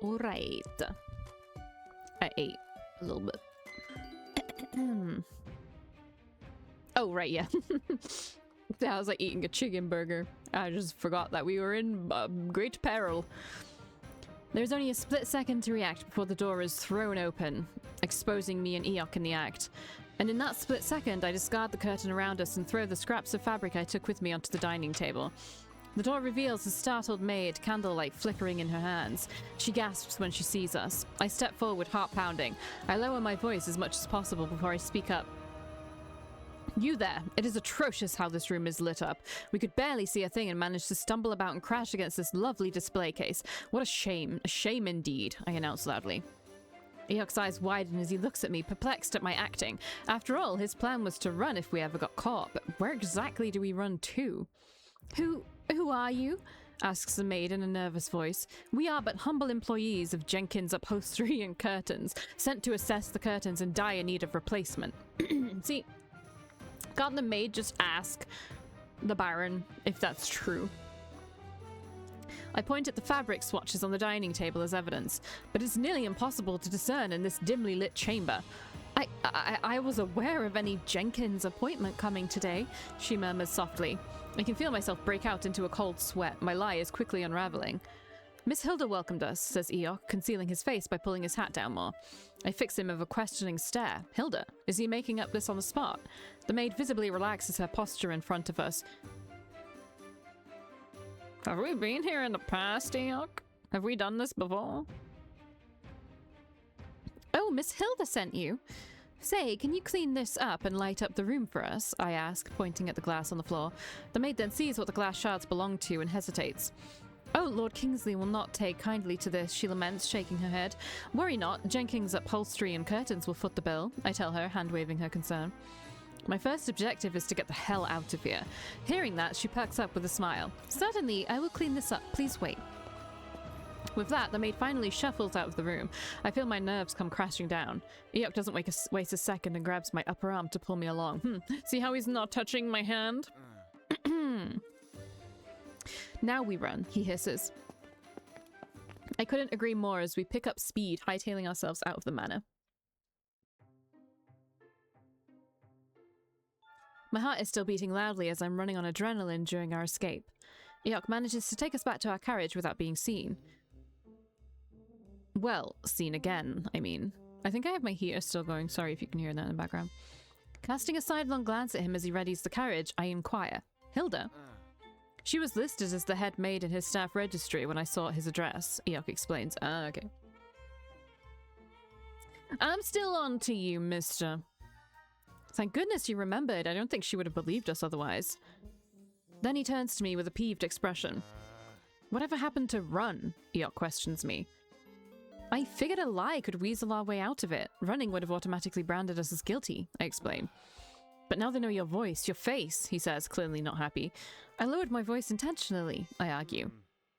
Alright. I ate a little bit. Oh, right, yeah. I was like eating a chicken burger. I just forgot that we were in great peril. There's only a split second to react before the door is thrown open, exposing me and EEYOK in the act. And in that split second, I discard the curtain around us and throw the scraps of fabric I took with me onto the dining table. The door reveals a startled maid, candlelight flickering in her hands. She gasps when she sees us. I step forward, heart pounding. I lower my voice as much as possible before I speak up. You there! It is atrocious how this room is lit up. We could barely see a thing and managed to stumble about and crash against this lovely display case. What a shame indeed, I announce loudly. EEYOK's eyes widen as he looks at me, perplexed at my acting. After all, his plan was to run if we ever got caught, but where exactly do we run to? Who are you? Asks the maid in a nervous voice. We are but humble employees of Jenkins Upholstery and Curtains, sent to assess the curtains and die in need of replacement. See, can't the maid just ask the Baron if that's true? I point at the fabric swatches on the dining table as evidence, but it's nearly impossible to discern in this dimly lit chamber. I was aware of any Jenkins appointment coming today, she murmurs softly. I can feel myself break out into a cold sweat. My lie is quickly unraveling. Miss Hilda welcomed us, says EEYOK, concealing his face by pulling his hat down more. I fix him with a questioning stare. Hilda? Is he making up this on the spot? The maid visibly relaxes her posture in front of us. Have we been here in the past, EEYOK? Have we done this before? Oh, Miss Hilda sent you. Say, can you clean this up and light up the room for us? I ask, pointing at the glass on the floor. The maid then sees what the glass shards belong to and hesitates. Oh, Lord Kingsley will not take kindly to this, she laments, shaking her head. Worry not, Jenkins Upholstery and Curtains will foot the bill, I tell her, hand-waving her concern. My first objective is to get the hell out of here. Hearing that, she perks up with a smile. Certainly, I will clean this up. Please wait. With that, the maid finally shuffles out of the room. I feel my nerves come crashing down. EEYOK doesn't waste a second and grabs my upper arm to pull me along. See how he's not touching my hand? Now we run, he hisses. I couldn't agree more as we pick up speed, hightailing ourselves out of the manor. My heart is still beating loudly as I'm running on adrenaline during our escape. EEYOK manages to take us back to our carriage without being seen. Well, seen again, I mean. I think I have my heater still going, sorry if you can hear that in the background. Casting a sidelong glance at him as he readies the carriage, I inquire. Hilda? She was listed as the head maid in his staff registry when I saw his address, EEYOK explains. Ah, okay. I'm still on to you, mister. Thank goodness you remembered. I don't think she would have believed us otherwise. Then he turns to me with a peeved expression. Whatever happened to run? EEYOK questions me. I figured a lie could weasel our way out of it. Running would have automatically branded us as guilty, I explain. But now they know your voice, your face, he says, clearly not happy. I lowered my voice intentionally, I argue.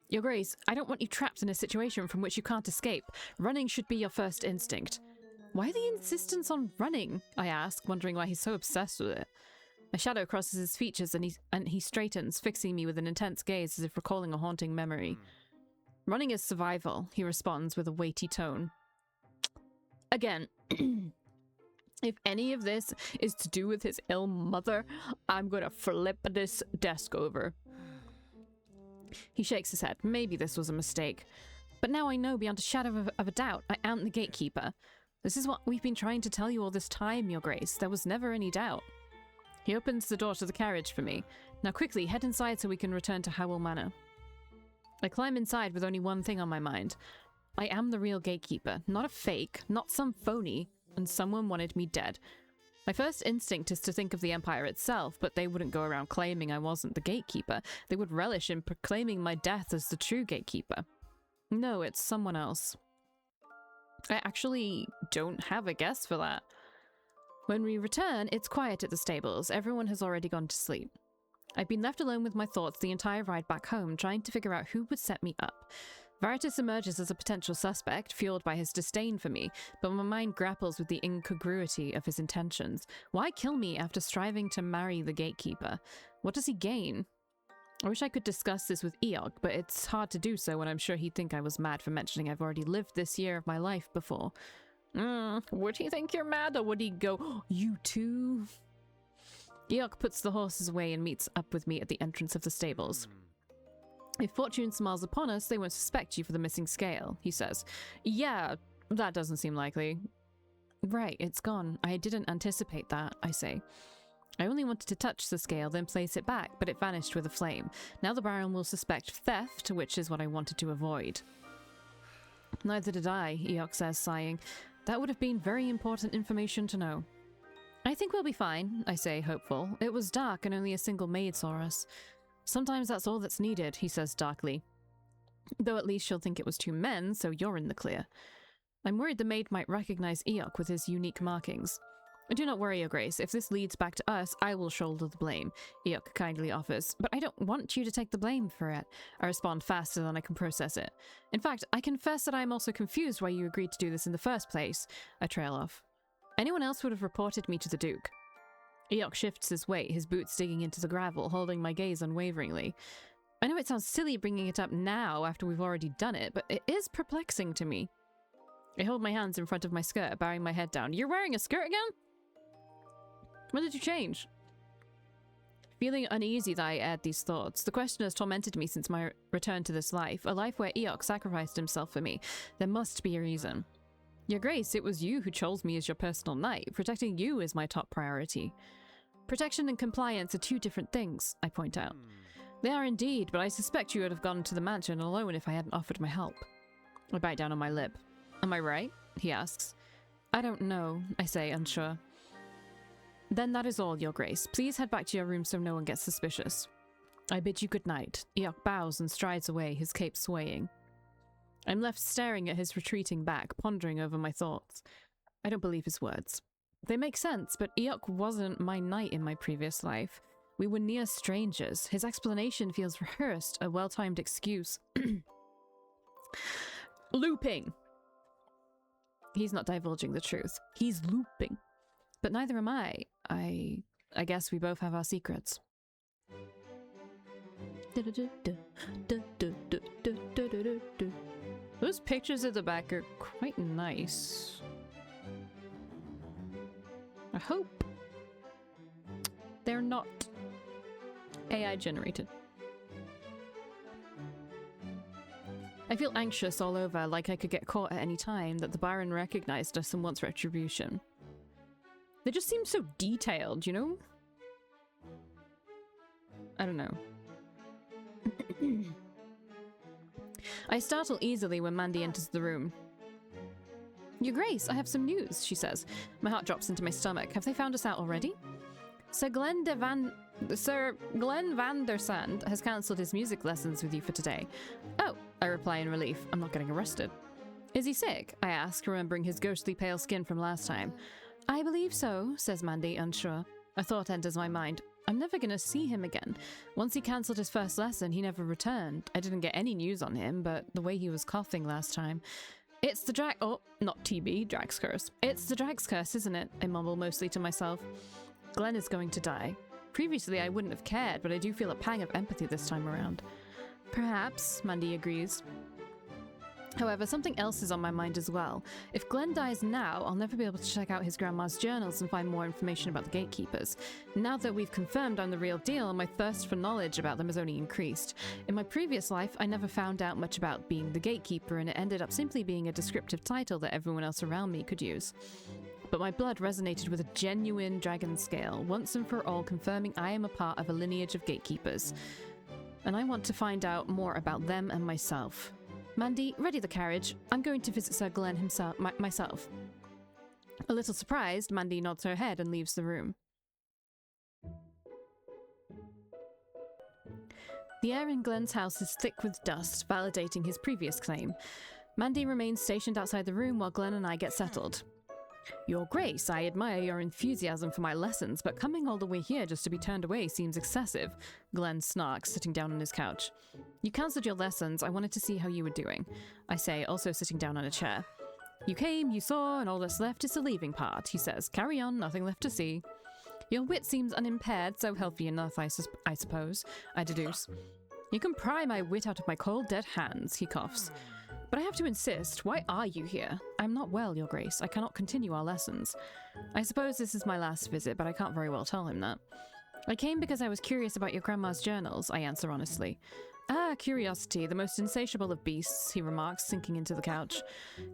Your Grace, I don't want you trapped in a situation from which you can't escape. Running should be your first instinct. Why the insistence on running? I ask, wondering why he's so obsessed with it. A shadow crosses his features and he straightens, fixing me with an intense gaze as if recalling a haunting memory. Running is survival, he responds with a weighty tone. Again, if any of this is to do with his ill mother, I'm gonna flip this desk over. He shakes his head. Maybe this was a mistake. But now I know beyond a shadow of a doubt I am the gatekeeper. This is what we've been trying to tell you all this time, Your Grace. There was never any doubt. He opens the door to the carriage for me. Now quickly, head inside so we can return to Howell Manor. I climb inside with only one thing on my mind. I am the real gatekeeper, not a fake, not some phony, and someone wanted me dead. My first instinct is to think of the Empire itself, but they wouldn't go around claiming I wasn't the gatekeeper. They would relish in proclaiming my death as the true gatekeeper. No, it's someone else. I actually don't have a guess for that. When we return, it's quiet at the stables. Everyone has already gone to sleep. I've been left alone with my thoughts the entire ride back home, trying to figure out who would set me up. Veritas emerges as a potential suspect, fueled by his disdain for me, but my mind grapples with the incongruity of his intentions. Why kill me after striving to marry the gatekeeper? What does he gain? I wish I could discuss this with EEYOK, but it's hard to do so when I'm sure he'd think I was mad for mentioning I've already lived this year of my life before. Would he think you're mad, or would he go, oh, you too? EEYOK puts the horses away and meets up with me at the entrance of the stables. If fortune smiles upon us, they won't suspect you for the missing scale, he says. Yeah, that doesn't seem likely. Right, it's gone. I didn't anticipate that, I say. I only wanted to touch the scale, then place it back, but it vanished with a flame. Now the Baron will suspect theft, which is what I wanted to avoid. Neither did I, EEYOK says, sighing. That would have been very important information to know. I think we'll be fine, I say, hopeful. It was dark and only a single maid saw us. Sometimes that's all that's needed, he says darkly. Though at least she'll think it was two men, so you're in the clear. I'm worried the maid might recognize EEYOK with his unique markings. Do not worry, Your Grace. If this leads back to us, I will shoulder the blame, EEYOK kindly offers. But I don't want you to take the blame for it. I respond faster than I can process it. In fact, I confess that I am also confused why you agreed to do this in the first place. I trail off. Anyone else would have reported me to the Duke. EEYOK shifts his weight, his boots digging into the gravel, holding my gaze unwaveringly. I know it sounds silly bringing it up now after we've already done it, but it is perplexing to me. I hold my hands in front of my skirt, bowing my head down. You're wearing a skirt again? When did you change? Feeling uneasy that I aired these thoughts, the question has tormented me since my return to this life, a life where EEYOK sacrificed himself for me. There must be a reason. Your Grace, it was you who chose me as your personal knight. Protecting you is my top priority. Protection and compliance are two different things, I point out. They are indeed, but I suspect you would have gone to the mansion alone if I hadn't offered my help. I bite down on my lip. Am I right? He asks. I don't know, I say, unsure. Then that is all, Your Grace. Please head back to your room so no one gets suspicious. I bid you good night. EEYOK bows and strides away, his cape swaying. I'm left staring at his retreating back, pondering over my thoughts. I don't believe his words. They make sense, but EEYOK wasn't my knight in my previous life. We were near strangers. His explanation feels rehearsed, a well-timed excuse. Looping! He's not divulging the truth. He's looping. But neither am I. I guess we both have our secrets. Those pictures at the back are quite nice. I hope they're not AI generated. I feel anxious all over, like I could get caught at any time, that the Baron recognized us and wants retribution. They just seem so detailed, you know? I don't know. I startle easily when Mandy enters the room. Your Grace, I have some news, she says. My heart drops into my stomach. Have they found us out already? Sir Glenn van der Sand has cancelled his music lessons with you for today. Oh, I reply in relief. I'm not getting arrested. Is he sick? I ask, remembering his ghostly pale skin from last time. I believe so, says Mandy, unsure. A thought enters my mind. I'm never gonna see him again. Once he cancelled his first lesson, he never returned. I didn't get any news on him, but the way he was coughing last time. It's the oh, not TB, Drag's curse. It's the Drag's curse, isn't it? I mumble mostly to myself. Glenn is going to die. Previously, I wouldn't have cared, but I do feel a pang of empathy this time around. Perhaps, Mandy agrees. However, something else is on my mind as well. If Glenn dies now, I'll never be able to check out his grandma's journals and find more information about the gatekeepers. Now that we've confirmed I'm the real deal, my thirst for knowledge about them has only increased. In my previous life, I never found out much about being the gatekeeper, and it ended up simply being a descriptive title that everyone else around me could use. But my blood resonated with a genuine dragon scale, once and for all confirming I am a part of a lineage of gatekeepers. And I want to find out more about them and myself. Mandy, ready the carriage. I'm going to visit Sir Glenn himself, myself. A little surprised, Mandy nods her head and leaves the room. The air in Glenn's house is thick with dust, validating his previous claim. Mandy remains stationed outside the room while Glenn and I get settled. Your Grace, I admire your enthusiasm for my lessons, but coming all the way here just to be turned away seems excessive, Glenn snarks, sitting down on his couch. You cancelled your lessons. I wanted to see how you were doing, I say, also sitting down on a chair. You came, you saw, and all that's left is the leaving part, he says. Carry on, nothing left to see. Your wit seems unimpaired, so healthy enough, I suppose, I deduce. You can pry my wit out of my cold, dead hands, he coughs. But I have to insist, why are you here? I'm not well, Your Grace. I cannot continue our lessons. I suppose this is my last visit, but I can't very well tell him that. I came because I was curious about your grandma's journals, I answer honestly. Ah, curiosity, the most insatiable of beasts, he remarks, sinking into the couch.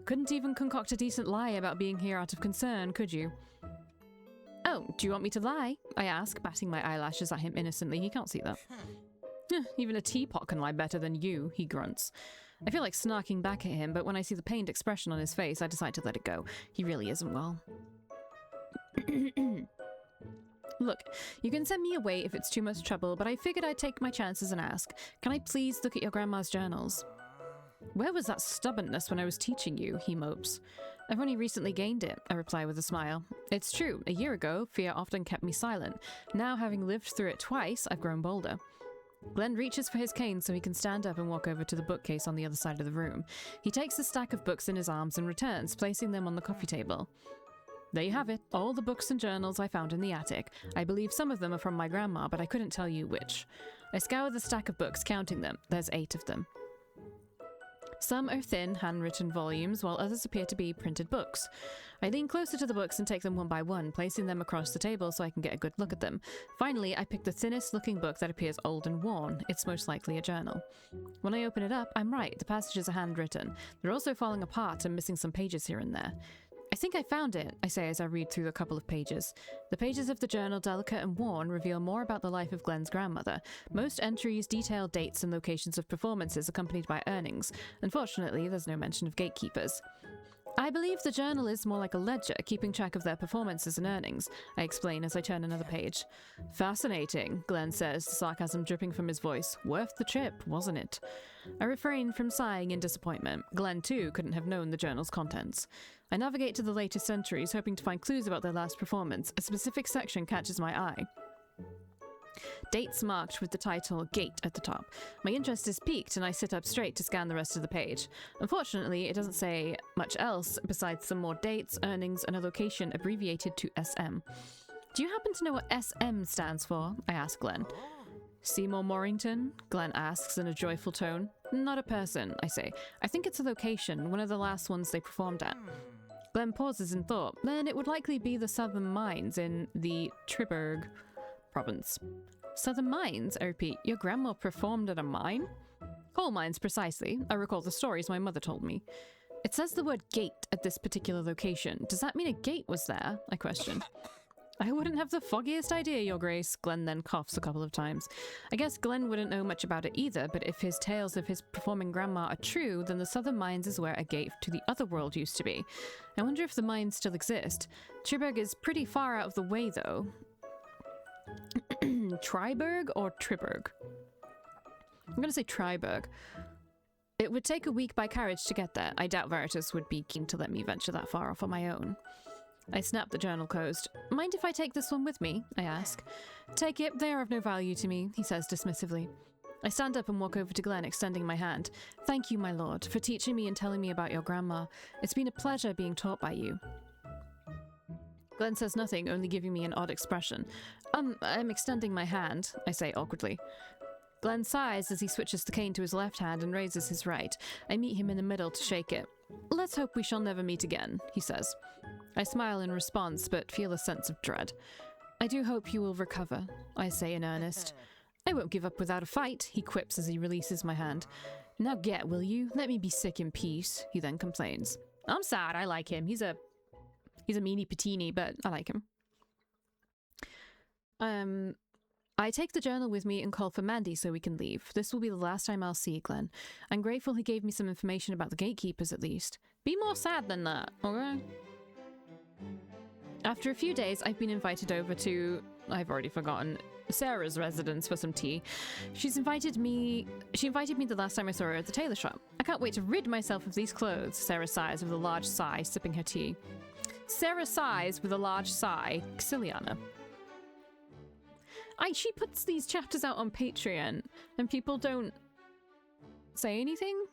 Couldn't even concoct a decent lie about being here out of concern, could you? Oh, do you want me to lie? I ask, batting my eyelashes at him innocently. He can't see that. Even a teapot can lie better than you, he grunts. I feel like snarking back at him, but when I see the pained expression on his face, I decide to let it go. He really isn't well. Look, you can send me away if it's too much trouble, but I figured I'd take my chances and ask. Can I please look at your grandma's journals? Where was that stubbornness when I was teaching you? He mopes. I've only recently gained it, I reply with a smile. It's true, a year ago, fear often kept me silent. Now, having lived through it twice, I've grown bolder. Glenn reaches for his cane so he can stand up and walk over to the bookcase on the other side of the room. He takes a stack of books in his arms and returns, placing them on the coffee table. There you have it, all the books and journals I found in the attic. I believe some of them are from my grandma, but I couldn't tell you which. I scour the stack of books, counting them. There's 8 of them. Some are thin, handwritten volumes, while others appear to be printed books. I lean closer to the books and take them one by one, placing them across the table so I can get a good look at them. Finally, I pick the thinnest looking book that appears old and worn. It's most likely a journal. When I open it up, I'm right, the passages are handwritten. They're also falling apart and missing some pages here and there. I think I found it, I say as I read through a couple of pages. The pages of the journal, delicate and worn, reveal more about the life of Glenn's grandmother. Most entries detail dates and locations of performances accompanied by earnings. Unfortunately, there's no mention of gatekeepers. I believe the journal is more like a ledger, keeping track of their performances and earnings, I explain as I turn another page. Fascinating, Glenn says, sarcasm dripping from his voice. Worth the trip, wasn't it? I refrain from sighing in disappointment. Glenn, too, couldn't have known the journal's contents. I navigate to the latest entries, hoping to find clues about their last performance. A specific section catches my eye. Dates marked with the title Gate at the top. My interest is piqued and I sit up straight to scan the rest of the page. Unfortunately, it doesn't say much else besides some more dates, earnings, and a location abbreviated to SM. Do you happen to know what SM stands for? I ask Glenn. Seymour Morrington? Glenn asks in a joyful tone. Not a person, I say. I think it's a location, one of the last ones they performed at. Glenn pauses in thought. Then it would likely be the Southern Mines in the Triberg province. Southern Mines, I repeat. Your grandma performed at a mine? Coal mines, precisely. I recall the stories my mother told me. It says the word gate at this particular location. Does that mean a gate was there? I question. I wouldn't have the foggiest idea, Your Grace. Glenn then coughs a couple of times. I guess Glenn wouldn't know much about it either, but if his tales of his performing grandma are true, then the Southern Mines is where a gate to the other world used to be. I wonder if the mines still exist. Triberg is pretty far out of the way, though. Triberg or Triberg? I'm gonna say Triberg. It would take a week by carriage to get there. I doubt Veritas would be keen to let me venture that far off on my own. I snap the journal closed. Mind if I take this one with me? I ask. Take it, they are of no value to me, he says dismissively. I stand up and walk over to Glenn, extending my hand. Thank you, my lord, for teaching me and telling me about your grandma. It's been a pleasure being taught by you. Glenn says nothing, only giving me an odd expression. I'm extending my hand, I say awkwardly. Glenn sighs as he switches the cane to his left hand and raises his right. I meet him in the middle to shake it. Let's hope we shall never meet again, he says. I smile in response, but feel a sense of dread. I do hope you will recover, I say in earnest. I won't give up without a fight, he quips as he releases my hand. Now get, will you? Let me be sick in peace, he then complains. I'm sad, I like him. He's a meanie patini, but I like him. I take the journal with me and call for Mandy so we can leave. This will be the last time I'll see Glenn. I'm grateful he gave me some information about the gatekeepers at least. Be more sad than that, okay? After a few days, I've been invited over to, I've already forgotten, Sarah's residence for some tea. She invited me the last time I saw her at the tailor shop. I can't wait to rid myself of these clothes, Sarah sighs with a large sigh, sipping her tea. Sarah sighs with a large sigh, Xiliana. She puts these chapters out on Patreon, and people don't say anything?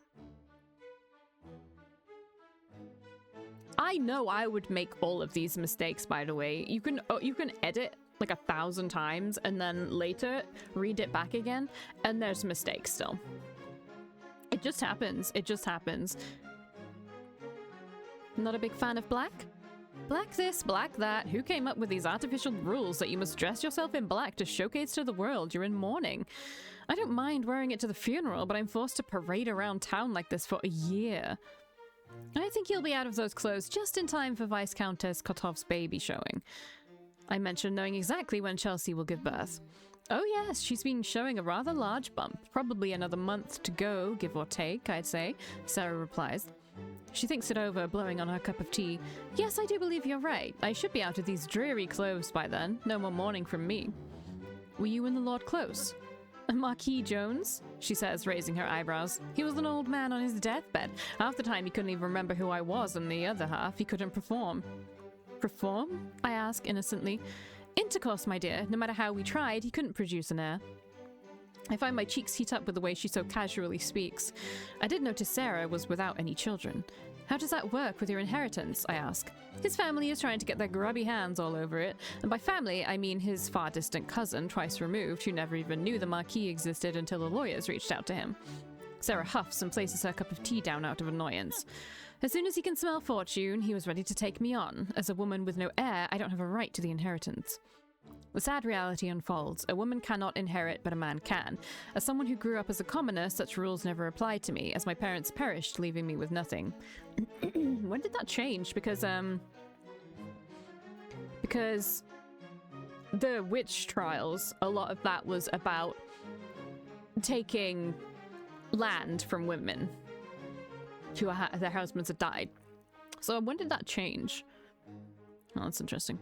I know I would make all of these mistakes, by the way. You can edit like 1,000 times and then later read it back again and there's mistakes still. It just happens. It just happens. Not a big fan of black? Black this, black that. Who came up with these artificial rules that you must dress yourself in black to showcase to the world you're in mourning? I don't mind wearing it to the funeral, but I'm forced to parade around town like this for a year. I think you'll be out of those clothes just in time for Viscountess Kotov's baby showing. I mentioned knowing exactly when Chelsea will give birth. Oh yes, she's been showing a rather large bump. Probably another month to go, give or take, I'd say, Sarah replies. She thinks it over, blowing on her cup of tea. Yes, I do believe you're right. I should be out of these dreary clothes by then. No more mourning from me. Were you and the Lord close? Marquis Jones? She says, raising her eyebrows. He was an old man on his deathbed. Half the time he couldn't even remember who I was, and the other half he couldn't perform. Perform? I ask innocently. Intercourse, my dear. No matter how we tried, he couldn't produce an heir. I find my cheeks heat up with the way she so casually speaks. I did notice Sarah was without any children. How does that work with your inheritance? I ask. His family is trying to get their grubby hands all over it, and by family I mean his far distant cousin, twice removed, who never even knew the Marquis existed until the lawyers reached out to him. Sarah huffs and places her cup of tea down out of annoyance. As soon as he can smell fortune, he was ready to take me on. As a woman with no heir, I don't have a right to the inheritance. The sad reality unfolds. A woman cannot inherit, but a man can. As someone who grew up as a commoner, such rules never applied to me, as my parents perished, leaving me with nothing. When did that change? Because the witch trials, a lot of that was about taking land from women who their husbands had died. So when did that change? Oh, that's interesting.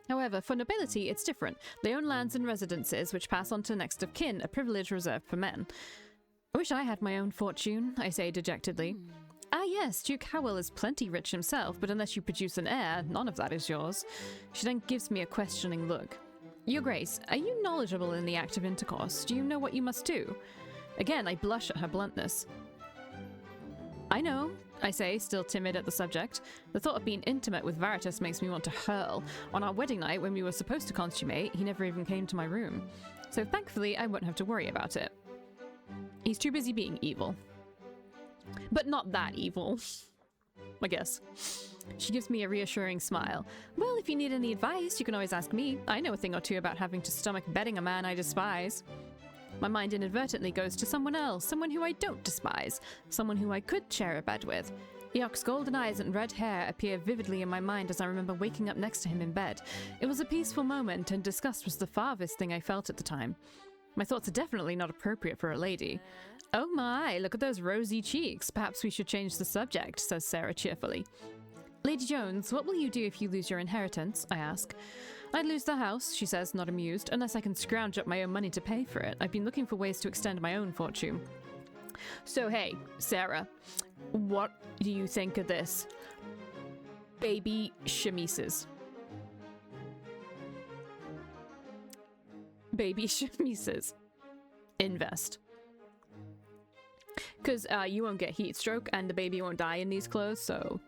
However, for nobility, it's different. They own lands and residences, which pass on to next of kin, a privilege reserved for men. I wish I had my own fortune, I say dejectedly. Ah yes, Duke Howell is plenty rich himself, but unless you produce an heir, none of that is yours. She then gives me a questioning look. Your Grace, are you knowledgeable in the act of intercourse? Do you know what you must do? Again, I blush at her bluntness. I know, I say, still timid at the subject. The thought of being intimate with Veritas makes me want to hurl. On our wedding night, when we were supposed to consummate, he never even came to my room. So thankfully, I won't have to worry about it. He's too busy being evil. But not that evil, I guess. She gives me a reassuring smile. Well, if you need any advice, you can always ask me. I know a thing or two about having to stomach bedding a man I despise. My mind inadvertently goes to someone else, someone who I don't despise, someone who I could share a bed with. EEYOK's golden eyes and red hair appear vividly in my mind as I remember waking up next to him in bed. It was a peaceful moment, and disgust was the farthest thing I felt at the time. My thoughts are definitely not appropriate for a lady. Oh my, look at those rosy cheeks. Perhaps we should change the subject, says Sarah cheerfully. Lady Jones, what will you do if you lose your inheritance? I ask. I'd lose the house, she says, not amused, unless I can scrounge up my own money to pay for it. I've been looking for ways to extend my own fortune. So hey, Sarah, what do you think of this? Baby chemises. Baby chemises. Invest. Because you won't get heat stroke and the baby won't die in these clothes, so...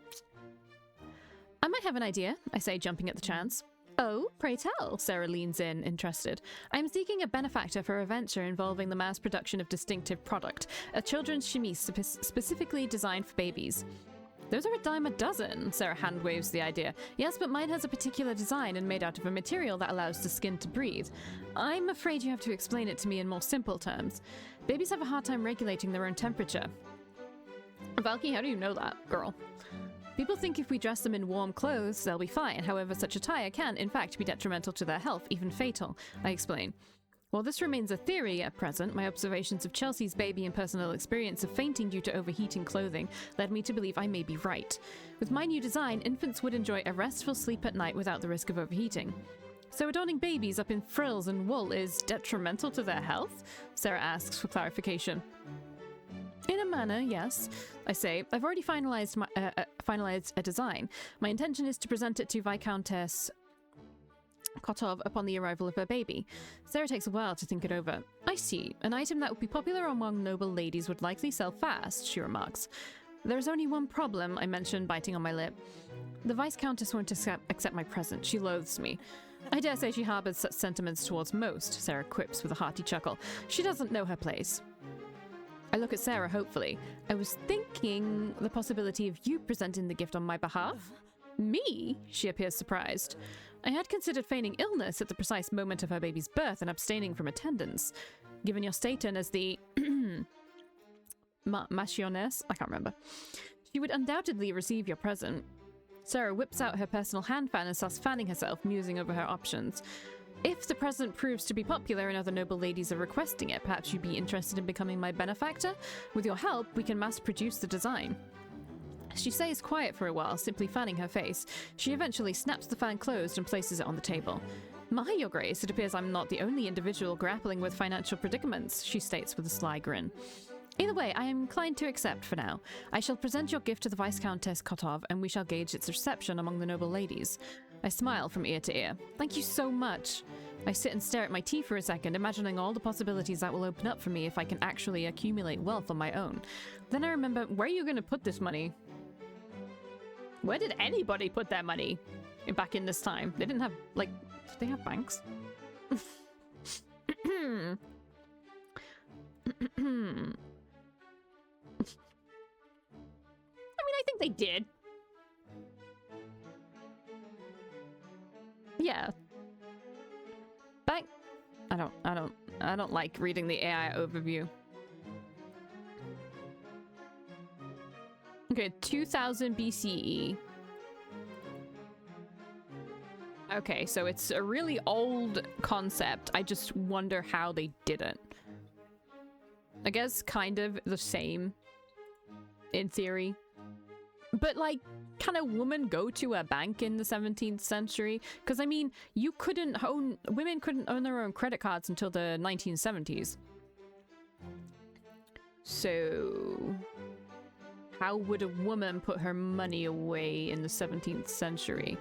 I might have an idea, I say, jumping at the chance. Oh, pray tell, Sarah leans in, interested. I'm seeking a benefactor for a venture involving the mass production of distinctive product, a children's chemise specifically designed for babies. Those are a dime a dozen, Sarah hand waves the idea. Yes, but mine has a particular design and made out of a material that allows the skin to breathe. I'm afraid you have to explain it to me in more simple terms. Babies have a hard time regulating their own temperature. Valkii, how do you know that, girl? People think if we dress them in warm clothes, they'll be fine. However, such attire can, in fact, be detrimental to their health, even fatal, I explain. While this remains a theory at present, my observations of Chelsea's baby and personal experience of fainting due to overheating clothing led me to believe I may be right. With my new design, infants would enjoy a restful sleep at night without the risk of overheating. So adorning babies up in frills and wool is detrimental to their health? Sarah asks for clarification. In a manner, yes, I say. I've already finalized a design. My intention is to present it to Viscountess Kotov upon the arrival of her baby. Sarah takes a while to think it over. I see. An item that would be popular among noble ladies would likely sell fast, she remarks. There's only one problem, I mention, biting on my lip. The Viscountess won't accept my present. She loathes me. I dare say she harbors such sentiments towards most, Sarah quips with a hearty chuckle. She doesn't know her place. I look at Sarah hopefully. I was thinking the possibility of you presenting the gift on my behalf. Me? She appears surprised. I had considered feigning illness at the precise moment of her baby's birth and abstaining from attendance. Given your status as the Machioness, I can't remember, she would undoubtedly receive your present. Sarah whips out her personal hand fan and starts fanning herself, musing over her options. If the present proves to be popular and other noble ladies are requesting it, perhaps you'd be interested in becoming my benefactor? With your help, we can mass produce the design. She stays quiet for a while, simply fanning her face. She eventually snaps the fan closed and places it on the table. My, Your Grace, it appears I'm not the only individual grappling with financial predicaments, she states with a sly grin. Either way, I am inclined to accept for now. I shall present your gift to the Viscountess Kotov, and we shall gauge its reception among the noble ladies. I smile from ear to ear. Thank you so much. I sit and stare at my tea for a second, imagining all the possibilities that will open up for me if I can actually accumulate wealth on my own. Then I remember, where are you going to put this money? Where did anybody put their money back in this time? They didn't have, like, did they have banks? I mean, I think they did. Yeah. Bank. I don't like reading the AI overview. Okay, 2000 BCE. Okay, so it's a really old concept. I just wonder how they did it. I guess kind of the same in theory. But like, can a woman go to a bank in the 17th century? Because I mean, women couldn't own their own credit cards until the 1970s. So how would a woman put her money away in the 17th century?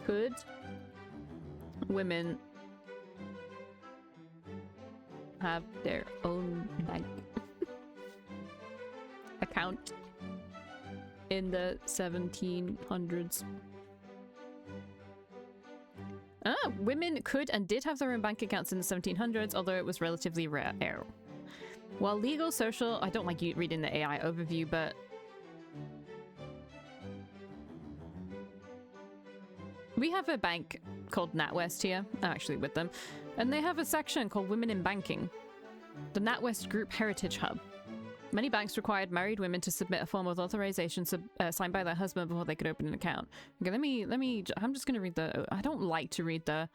Could women have their own bank account in the 1700s? Women could and did have their own bank accounts in the 1700s, although it was relatively rare. While legal, social, I don't like you reading the AI overview, but we have a bank called NatWest here. I'm actually with them. And they have a section called Women in Banking. The NatWest Group Heritage Hub. Many banks required married women to submit a form of authorization signed by their husband before they could open an account. Okay, I'm just gonna read the, I don't like to read the...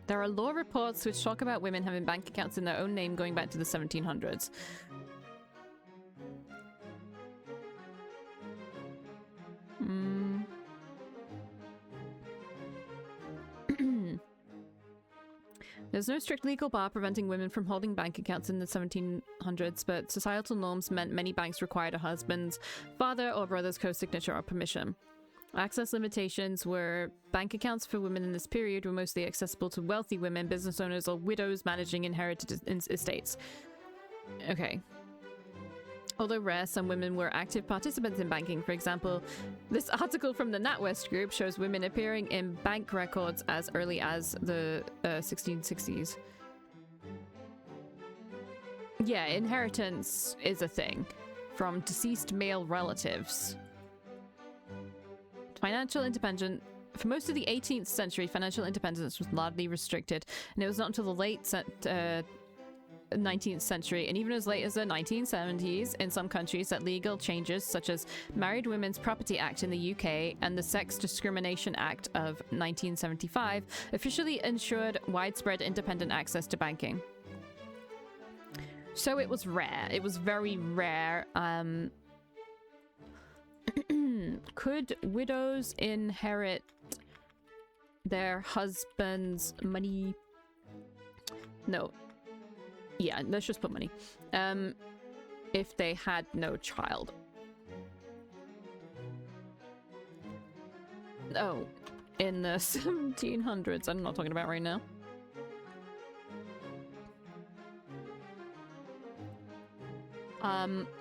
There are law reports which talk about women having bank accounts in their own name going back to the 1700s. There's no strict legal bar preventing women from holding bank accounts in the 1700s, but societal norms meant many banks required a husband's, father, or brother's co-signature or permission. Access limitations were bank accounts for women in this period were mostly accessible to wealthy women, business owners, or widows managing inherited estates. Okay. Although rare, some women were active participants in banking. For example, this article from the NatWest group shows women appearing in bank records as early as the 1660s. Yeah, inheritance is a thing from deceased male relatives. Financial independence. For most of the 18th century, financial independence was largely restricted, and it was not until the late 19th century, and even as late as the 1970s in some countries, that legal changes such as Married Women's Property Act in the UK and the Sex Discrimination Act of 1975 officially ensured widespread independent access to banking. So it was rare. It was very rare. Could widows inherit their husband's money? No. Yeah, let's just put money. If they had no child. Oh, in the 1700s. I'm not talking about right now.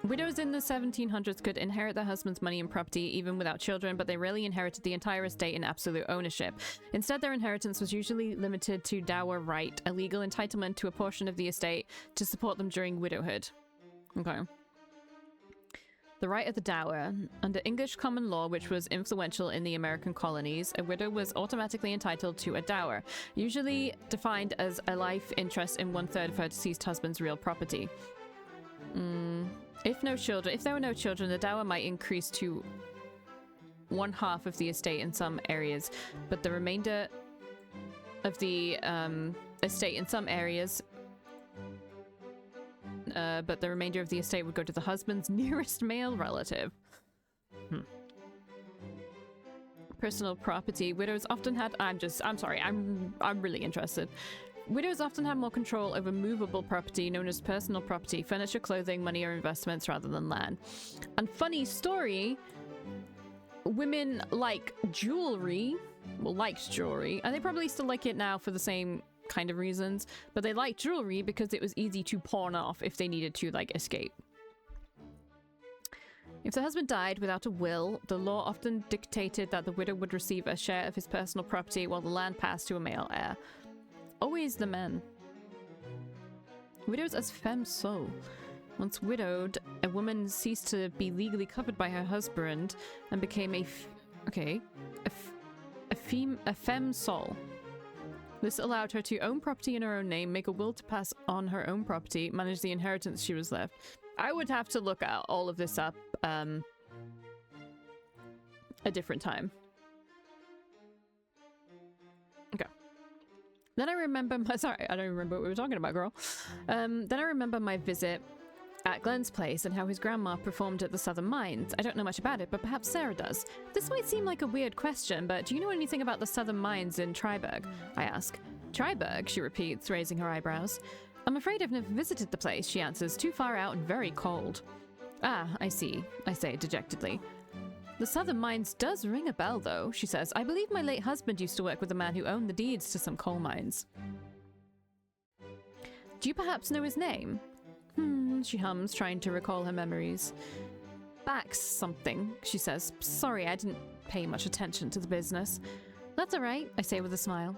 Widows in the 1700s could inherit their husband's money and property even without children, but they rarely inherited the entire estate in absolute ownership. Instead, their inheritance was usually limited to dower right, a legal entitlement to a portion of the estate to support them during widowhood. Okay. The right of the dower. Under English common law, which was influential in the American colonies, a widow was automatically entitled to a dower, usually defined as a life interest in 1/3 of her deceased husband's real property. If there were no children, the dower might increase to 1/2 of the estate in some areas, but the remainder of the estate in some areas would go to the husband's nearest male relative. Personal property. Widows often had... I'm really interested. Widows often had more control over movable property known as personal property, furniture, clothing, money, or investments rather than land. And funny story, women like jewelry, liked jewelry, and they probably still like it now for the same kind of reasons, but they liked jewelry because it was easy to pawn off if they needed to, like, escape. If the husband died without a will, the law often dictated that the widow would receive a share of his personal property while the land passed to a male heir. Always the men. Widows as femmes sole. Once widowed, a woman ceased to be legally covered by her husband and became a femme sole. This allowed her to own property in her own name, make a will to pass on her own property, manage the inheritance she was left. I would have to look at all of this up a different time. Okay. Then I remember my... Sorry, I don't remember what we were talking about, girl. Then I remember my visit at Glenn's place and how his grandma performed at the Southern Mines. I don't know much about it, but perhaps Sarah does. This might seem like a weird question, but do you know anything about the Southern Mines in Triberg? I ask. Triberg, she repeats, raising her eyebrows. I'm afraid I've never visited the place, she answers, too far out and very cold. Ah, I see, I say dejectedly. The Southern Mines does ring a bell, though, she says. I believe my late husband used to work with a man who owned the deeds to some coal mines. Do you perhaps know his name? She hums, trying to recall her memories. Bax something, she says. Sorry, I didn't pay much attention to the business. That's all right, I say with a smile.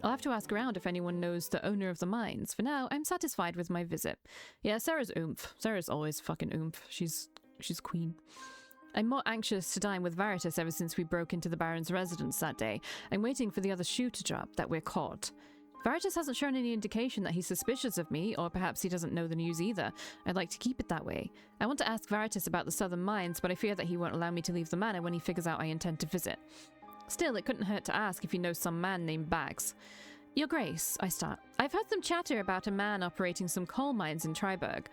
I'll have to ask around if anyone knows the owner of the mines. For now, I'm satisfied with my visit. Yeah, Sarah's oomph. Sarah's always fucking oomph. She's queen. I'm more anxious to dine with Veritas ever since we broke into the Baron's residence that day. I'm waiting for the other shoe to drop, that we're caught. Veritas hasn't shown any indication that he's suspicious of me, or perhaps he doesn't know the news either. I'd like to keep it that way. I want to ask Veritas about the Southern Mines, but I fear that he won't allow me to leave the manor when he figures out I intend to visit. Still, it couldn't hurt to ask if he knows some man named Bax. Your Grace, I start. I've heard some chatter about a man operating some coal mines in Triberg.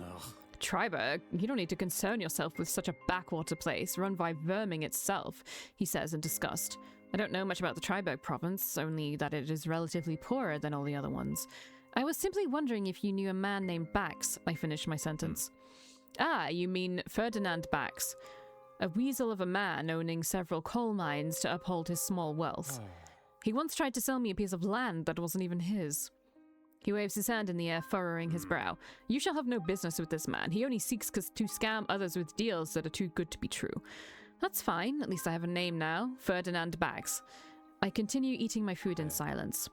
Ugh. Triberg? You don't need to concern yourself with such a backwater place, run by verming itself, he says in disgust. I don't know much about the Triberg province, only that it is relatively poorer than all the other ones. I was simply wondering if you knew a man named Bax, I finished my sentence. Ah, you mean Ferdinand Bax. A weasel of a man owning several coal mines to uphold his small wealth. He once tried to sell me a piece of land that wasn't even his. He waves his hand in the air, furrowing his brow. You shall have no business with this man. He only seeks to scam others with deals that are too good to be true. That's fine. At least I have a name now. Ferdinand Bax. I continue eating my food in silence.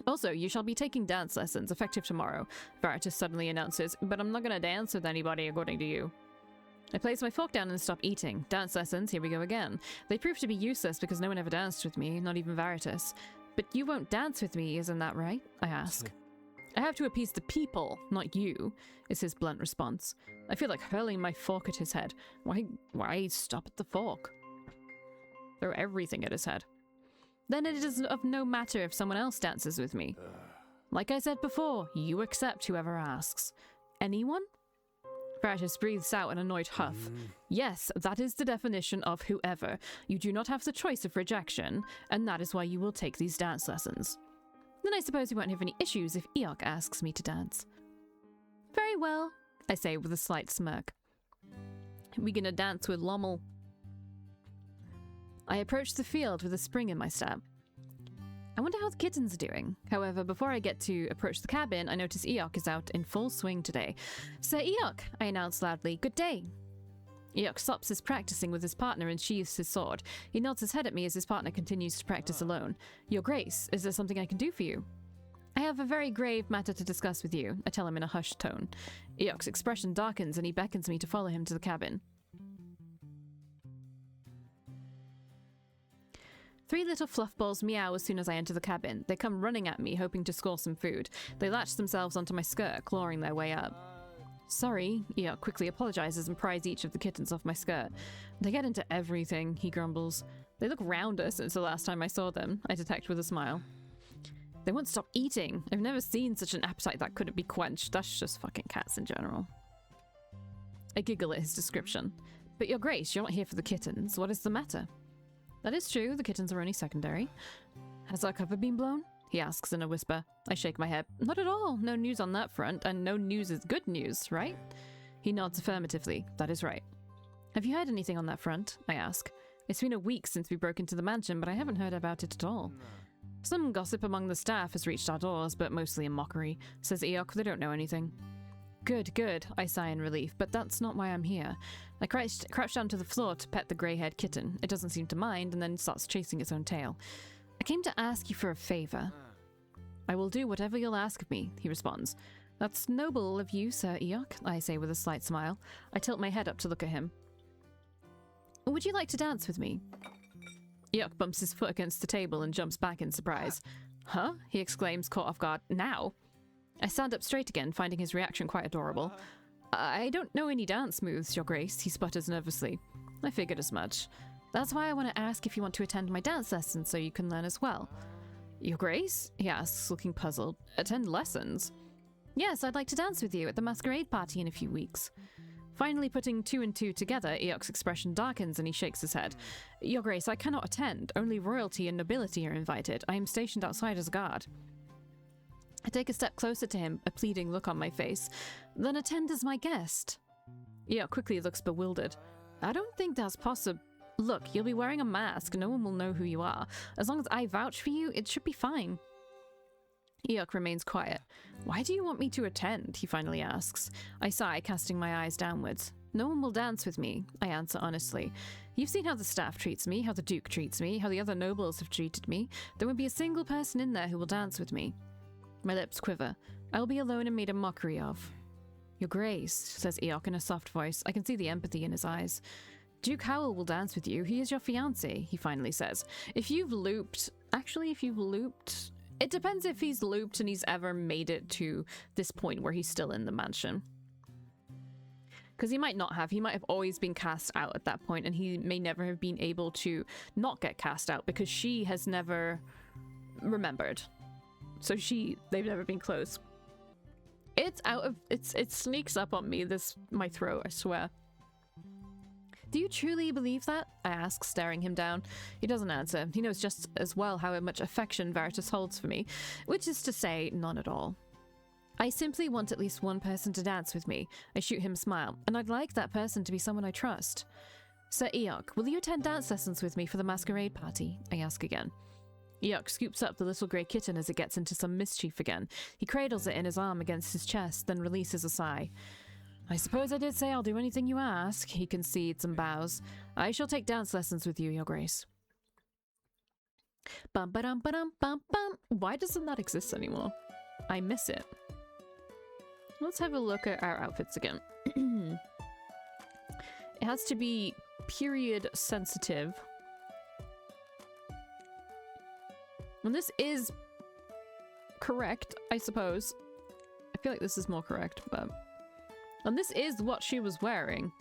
Also, you shall be taking dance lessons, effective tomorrow, Veritas suddenly announces, but I'm not going to dance with anybody according to you. I place my fork down and stop eating. Dance lessons, here we go again. They prove to be useless because no one ever danced with me, not even Veritas. But you won't dance with me, isn't that right? I ask. I have to appease the people, not you, is his blunt response. I feel like hurling my fork at his head. Why stop at the fork? Throw everything at his head. Then it is of no matter if someone else dances with me. Like I said before, you accept whoever asks. Anyone? Veritas breathes out an annoyed huff. Yes, that is the definition of whoever. You do not have the choice of rejection, and that is why you will take these dance lessons. Then I suppose we won't have any issues if EEYOK asks me to dance. Very well, I say with a slight smirk. We gonna dance with Lommel. I approach the field with a spring in my step. I wonder how the kittens are doing. However, before I get to approach the cabin, I notice EEYOK is out in full swing today. Sir EEYOK, I announce loudly, good day. EEYOK stops his practicing with his partner and sheathes his sword. He nods his head at me as his partner continues to practice alone. Your Grace, is there something I can do for you? I have a very grave matter to discuss with you, I tell him in a hushed tone. EEYOK's expression darkens and he beckons me to follow him to the cabin. 3 little fluff balls meow as soon as I enter the cabin. They come running at me, hoping to score some food. They latch themselves onto my skirt, clawing their way up. Sorry, EEYOK quickly apologizes and pries each of the kittens off my skirt. They get into everything, he grumbles. They look rounder since the last time I saw them, I detect with a smile. They won't stop eating. I've never seen such an appetite that couldn't be quenched. That's just fucking cats in general. I giggle at his description. But Your Grace, you're not here for the kittens. What is the matter? That is true, the kittens are only secondary. Has our cover been blown? He asks in a whisper. I shake my head. Not at all. No news on that front, and no news is good news, right? He nods affirmatively. That is right. Have you heard anything on that front? I ask. It's been a week since we broke into the mansion, but I haven't heard about it at all. Some gossip among the staff has reached our doors, but mostly in mockery, says EEYOK. They don't know anything. Good, good, I sigh in relief, but that's not why I'm here. I crouch down to the floor to pet the grey-haired kitten. It doesn't seem to mind, and then starts chasing its own tail. I came to ask you for a favor. I will do whatever you'll ask of me, he responds. That's noble of you, Sir EEYOK, I say with a slight smile. I tilt my head up to look at him. Would you like to dance with me? EEYOK bumps his foot against the table and jumps back in surprise. Huh? He exclaims, caught off guard. Now? I stand up straight again, finding his reaction quite adorable. I don't know any dance moves, Your Grace, he sputters nervously. I figured as much. That's why I want to ask if you want to attend my dance lessons so you can learn as well. Your Grace? He asks, looking puzzled. Attend lessons? Yes, I'd like to dance with you at the masquerade party in a few weeks. Finally putting 2 and 2 together, EEYOK's expression darkens and he shakes his head. Your Grace, I cannot attend. Only royalty and nobility are invited. I am stationed outside as a guard. I take a step closer to him, a pleading look on my face. Then attend as my guest. EEYOK quickly looks bewildered. I don't think that's possible. Look, you'll be wearing a mask. No one will know who you are. As long as I vouch for you, it should be fine. EEYOK remains quiet. Why do you want me to attend? He finally asks. I sigh, casting my eyes downwards. No one will dance with me, I answer honestly. You've seen how the staff treats me, how the Duke treats me, how the other nobles have treated me. There won't be a single person in there who will dance with me. My lips quiver. I will be alone and made a mockery of. Your Grace, says EEYOK in a soft voice. I can see the empathy in his eyes. Duke Howell will dance with you. He is your fiancé, he finally says. If you've looped... Actually, if you've looped... It depends if he's looped and he's ever made it to this point where he's still in the mansion. Because he might not have. He might have always been cast out at that point, and he may never have been able to not get cast out because she has never remembered. So they've never been close. It's out of... It sneaks up on me, my throat, I swear. Do you truly believe that? I ask, staring him down. He doesn't answer. He knows just as well how much affection Veritas holds for me, which is to say, none at all. I simply want at least one person to dance with me. I shoot him a smile, and I'd like that person to be someone I trust. Sir EEYOK, will you attend dance lessons with me for the masquerade party? I ask again. EEYOK scoops up the little grey kitten as it gets into some mischief again. He cradles it in his arm against his chest, then releases a sigh. I suppose I did say I'll do anything you ask, he concedes and bows. I shall take dance lessons with you, Your Grace. Bum ba dum ba dum bum bum. Why doesn't that exist anymore? I miss it. Let's have a look at our outfits again. It has to be period sensitive. And this is correct, I suppose. I feel like this is more correct, but... And this is what she was wearing.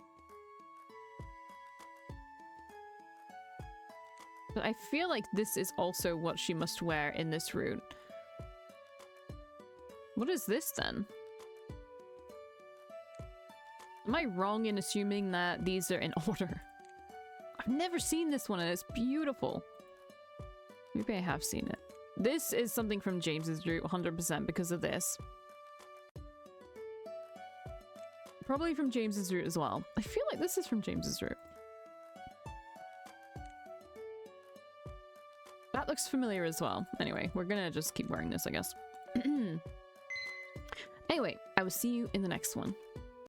But I feel like this is also what she must wear in this route. What is this then? Am I wrong in assuming that these are in order? I've never seen this one and it's beautiful. Maybe I have seen it. This is something from James's route, 100% because of this. Probably from James's route as well. I feel like this is from James's route. that looks familiar as well. Anyway, we're gonna just keep wearing this, I guess. Anyway, I will see you in the next one.